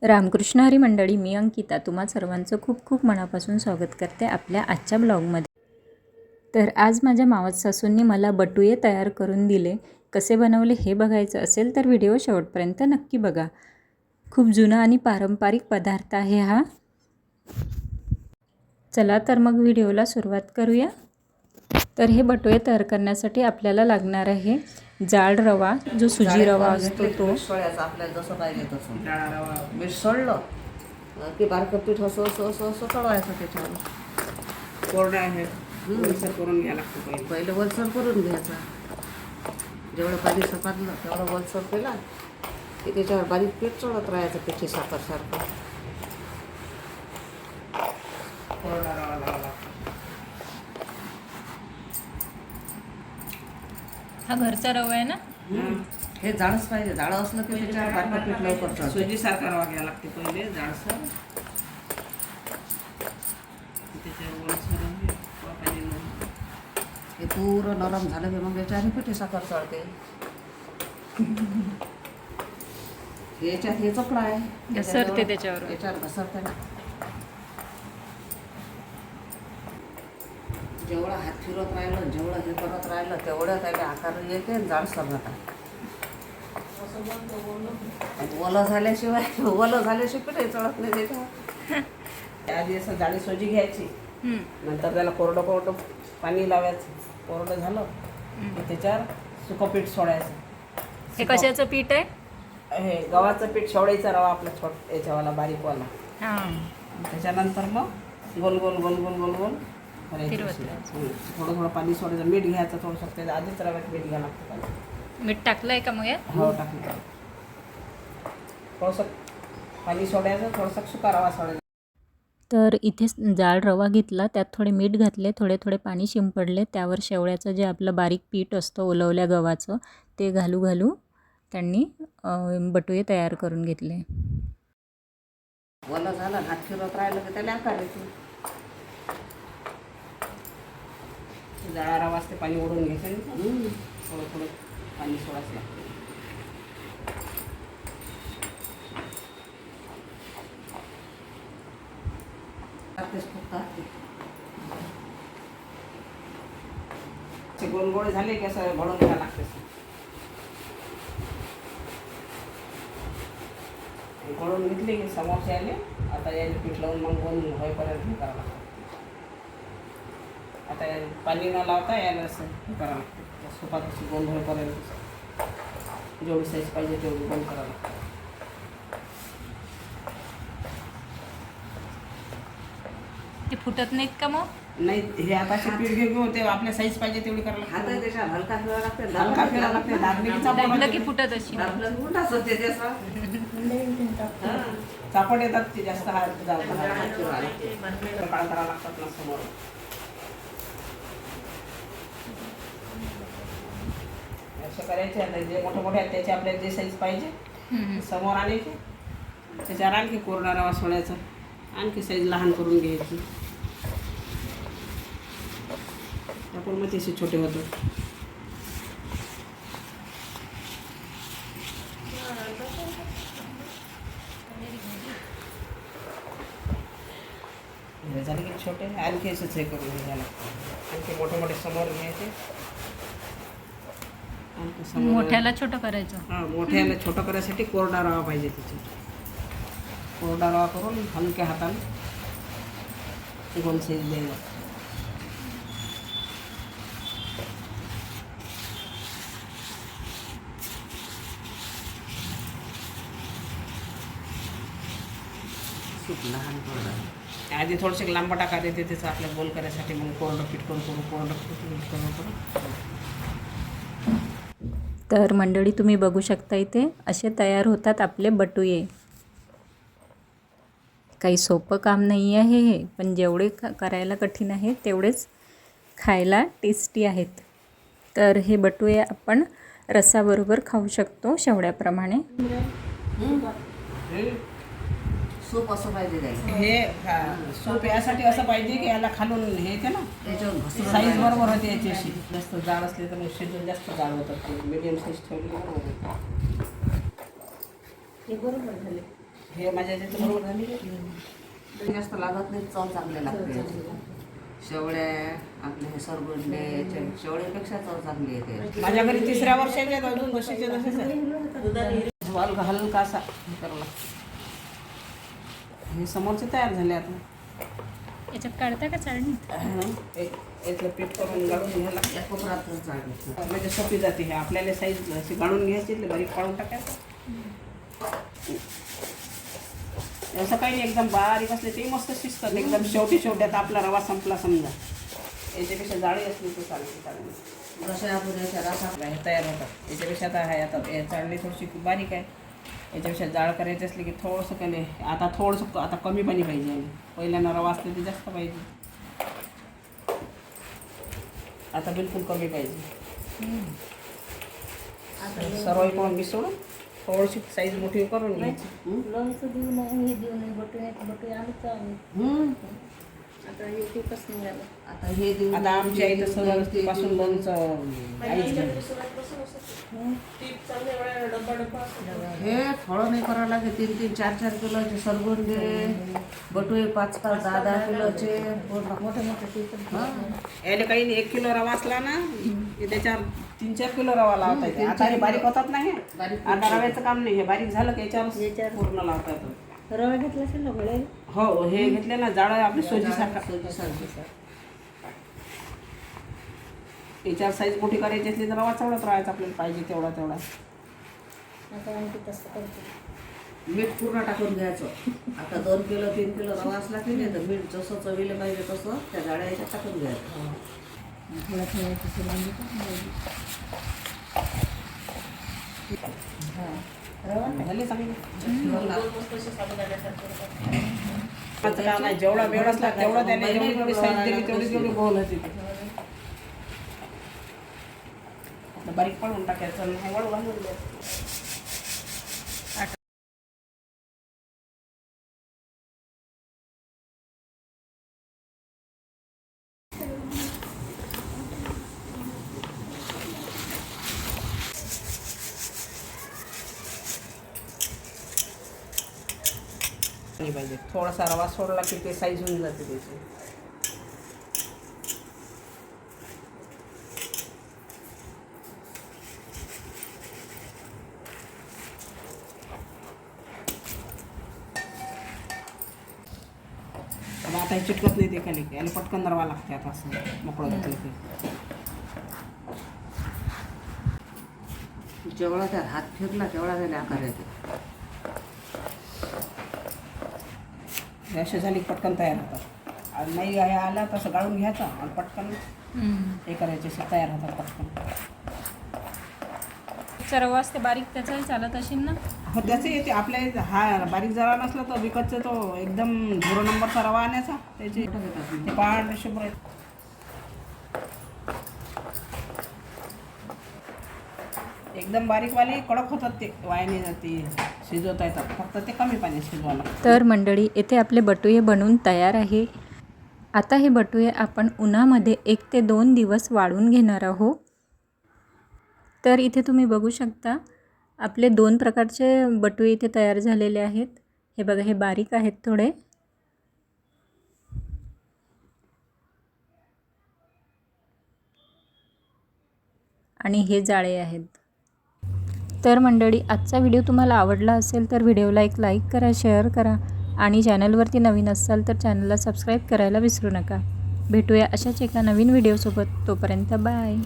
रामकृष्ण हरी मंडळी, मी अंकिता तुम्हा सर्वांचं खूप खूप मनापासून स्वागत करते आपल्या आजच्या ब्लॉगमध्ये. तर आज माझ्या मावस सासूंनी मला बटुये तयार करून दिले. कसे बनवले हे बघायचं असेल तर व्हिडिओ शेवटपर्यंत नक्की बघा. खूप जुना आणि पारंपरिक पदार्थ आहे हा. चला तर मग व्हिडिओला सुरुवात करूया. तर हे बटुये तयार करण्यासाठी आपल्याला लागणार आहे जाड रवा, जो सुजी रवा असतो तो. सोळ्याचं आपल्याला जसं पाहिजे तसं जाडा रवा मीठ सोडलं की बारकं पीठ असं असं असं असं तळवायचं त्याच्यावर. कोरडा आहे वलसर करून घ्यायला लागतं पहिलं वलसर करून घ्यायचं. जेवढं पाणी सपाटलं तेवढं वलसर केला की त्याच्यावर बारीक पीठ चढत राहायचं पिठी साखरसारखं. कोरडा रवा लावा लागतो. हा घरचा रवा आहे ना. हे जाडच पाहिजे. जाडं असलं की त्याच्यावर बारकं पीठ लवकर चढतं. सुजीसारखा रवा घ्यायला लागते पहिले जाडसर, त्याच्यावर वलसर पाहिजे. हे पुरं नरम झालं की मग याच्यावर पिठी साखर चढते. याच्यात हे चपला आहे, घसरते त्याच्यावर. याच्यावर घसरते ना. जेवढा हात फिरत राहिलं, जेवढं हे करत राहिलं तेवढं त्याला आकार येते आणि जाडसर जातात. ओलं झाल्याशिवाय पिठे चढत नाही त्याच्यावर. आधी असं जाडी सोजी घ्यायची, नंतर त्याला कोरडं कोरडं पाणी लावायचं. कोरडं झालं की त्याच्यावर सुकं पीठ सोडायचं. हे कशाचं पीठ आहे? हे गव्हाचं पीठ शेवळीचा रवा आपला याच्यावाला बारीकवाला. त्याच्यानंतर मग गोल गोल गोल गोल गोल गोल करायचं. थोडं थोडं पाणी सोडायचं. मीठ घ्यायचं थोडंसं. त्याच्या आधीच रव्यात मीठ घ्यायला लागतं. मीठ टाकलंय का मग यात? हो टाकलं. थोडंसं पाणी सोडायचं, थोडंसं सुका रवा सोडायचा. तर इथे जाड रवा घेतला, त्यात थोडे मीठ घातले, थोडे थोडे पाणी शिंपडले, त्यावर शेवळ्याचं जे आपलं बारीक पीठ असतं ओलवल्या गव्हाचं ते घालू त्यांनी बटुये तयार करून घेतले. ओलं झालं हात फिरत राहिलं की त्याला आकार येते. जाळा रवा असते पाणी ओढून घ्यायचं. थोडं थोडं पाणी सोडायचं लागतं. ते गोल गोळे झाले की असं भरून घ्यायला लागते. भरून घेतले की समोरचे आले. आता याने पीठ लावून मग गोल होईपर्यंत हे करावं लागतं. आता पाणी न लावता यायला असं हे करावं लागतं. सुपात अशी गोल होईपर्यंत जेवढी साईज पाहिजे तेवढी गोल करावं लागतं. ते फुटत नाहीत का मग? नाही, हे आता पीठ घेऊन ते आपल्या साईज पाहिजे तेवढी करायला हात लागतं. त्याच्यावर हलका फिरावं लागते. हलका फिरायला लागते. दाबलं की फुटत अशी. दाबलं उलटाच होते त्याचा. चापट येतात ते जास्त हात हात फिरवावं लागते. काळ करावं लागतात ना समोर. असं करायचे. आता जे मोठे मोठे आहेत त्याचे आपल्याला जे साईज पाहिजे समोर आणायचे. त्याच्यावर आणखी कोरडा रवा सोडायचा. आणखी साईज लहान करून घ्यायची. आपण मग तसे छोटे होतात. हे झाले की छोटे आणखी असंच हे करून घ्यायला लागतं. आणखी मोठे मोठे समोर घ्यायचे. आणखी समोर मोठ्याला छोटं करायचं. हां, मोठ्याला छोटं करायसाठी कोरडा रवा पाहिजे. त्याची कोरडा रवा करून हलक्या हाताने गोल साईज द्यायला. खूप लहान कोरडं. आधी थोडंसं लांब टाकायला येते त्याचं आपल्या गोल करायसाठी. मग कोरडं पीठ करून कोरडं पीठ करून. तर मंडळी तुम्ही बघू शकता इथे असे तयार होतात आपले बटुये. काही सोपं काम नाही आहे हे, पण जेवढे करायला कठीण आहे तेवढेच खायला टेस्टी आहेत. तर हे बटुये आपण रसाबरोबर खाऊ शकतो शेवड्याप्रमाणे. सूप असं पाहिजे द्यायचं. हे सूप यासाठी असं पाहिजे की याला खालून हे येते ना, त्याच्यावर घसरून साईज बरोबर होते याची. अशी जास्त जाड असली तर मग शिजून जास्त जाड होतात. मीडियम साईज ठेवली बरोबर होते. हे बरोबर झाले. हे माझ्या याच्यात बरोबर झाली का? जास्त लागत नाही, चव चांगले लागते. शेवळ्या आपले हे सरगुंडे शेवळ्यापेक्षा चव चांगली येते. माझ्या घरी 3ऱ्या वर्षाचे आहेत, अजून जशीचे तसेच आहे. हलका हलका असा हे करावं लागतं. हे समोरचे तयार झाले आता. याच्यात काढता का चाळणी? यातलं पीठ करून गाळून घ्यायला या कोपरातच जागे. म्हणजे सोपी जाते. हे आपल्याला साईज अशी गाळून घ्यायची, बारीक काढून टाकायचं. असं काही नाही, एकदम बारीक असले ते मस्त शिजतात. एकदम शेवट्यात आपला रवा संपला समजा, याच्यापेक्षा जाळी असली तर चालेल. जसे आपण याच्या रसात हे तयार होतात. याच्यापेक्षा आता आहे, आता हे चाळणी थोडीशी बारीक आहे. याच्यापेक्षा जाळ करायची असली की थोडंसं कमी. आता थोडंसं आता कमी पाणी पाहिजे. आणि पहिल्यांदा रवा असले ते जास्त पाहिजे. आता बिलकुल कमी पाहिजे. सर्व इकडून मिसळून थोडीशी साईज मोठी करून घ्यायची. लोणचं देऊ नये, हे देऊ नये, बटू आलंच आम्ही. आता युट्यूबच निघालं. आता हे देऊन आता आमच्या इथं सगळ्यापासून लोणचं आईच घालते. हे फळं नाही करावं लागेल. 3-3, 4-4 किलोचे सरगुंडे, बटुळे 5-5, 10-10 किलोचे मोठे मोठे. याला काही नाही, 1 किलो रवा असला ना की त्याच्यावर 3-4 किलो रवा लावता येते. आता हे बारीक होतात ना, हे आता रव्याचं काम नाही. हे बारीक झालं की याच्यावर पूर्ण लावता येतं. रवा घेतला असेल ना घोड्याला? हो, हे घेतले ना जाळं आपली सोजीसारखा. याच्यावर साईज मोठी करायची असली तर रवा चवळत राहायचा आपल्याला पाहिजे तेवढा. आता आणखी तसं करतो. मीठ पूर्ण टाकून घ्यायचं. आता 2 किलो 3 किलो रवा असला की नाही तर मीठ जसं चवीला पाहिजे तसं त्या जाळ्या याच्यात टाकून घ्यायचं. थोडा ठेवायचं सुरुवात झाले चांगले. काम नाही, जेवढा वेळ असला तेवढा त्याने जेवढी साईज दिली तेवढी गोल होती. बारीक पडून टाकायचं आणि वळ घालून द्यायचं. पाहिजे थोडासा रवा सोडला की ते साईज होऊन जाते त्याची. आता हे चिटकत नाही ते खाली, याला पटकन रवा लागते. आता असं मोकळं घेतलं की जेवढा त्या हात फिरला तेवढा त्याला आकार येते. हे असे झाली की पटकन तयार होतात. आणि नाही हे आला तसं गाळून घ्यायचा आणि पटकन हे करायचे, असे तयार होतात पटकन. रवा असते बारीक, त्याचाही चालत असेल ना? हो, त्याचे येते. आपल्या इथं हा बारीक जरा नसला तर विकतचा तो एकदम 0 नंबरचा रवा आणायचा. त्याचे ते पांढरे शुभ्र एकदम बारीकवाले कडक होतात. ते वायाने ते शिजवता येतात, फक्त ते कमी पाण्यात शिजवायला. तर मंडळी, येथे आपले बटुये बनवून तयार आहे. आता हे बटुये आपण उन्हामध्ये 1 ते 2 दिवस वाळून घेणार आहोत. तर इथे तुम्ही बघू शकता आपले 2 प्रकारचे बटुये इथे तयार झालेले आहेत. हे बघा, हे बारीक आहेत थोडे. आणि हे जाळे आहेत. तर मंडळी, आजचा व्हिडिओ तुम्हाला आवडला असेल तर व्हिडिओला एक लाईक करा, शेअर करा आणि चॅनलवरती नवीन असाल तर चॅनलला सबस्क्राईब करायला विसरू नका. भेटूया अशाच एका नवीन व्हिडिओसोबत. तोपर्यंत बाय.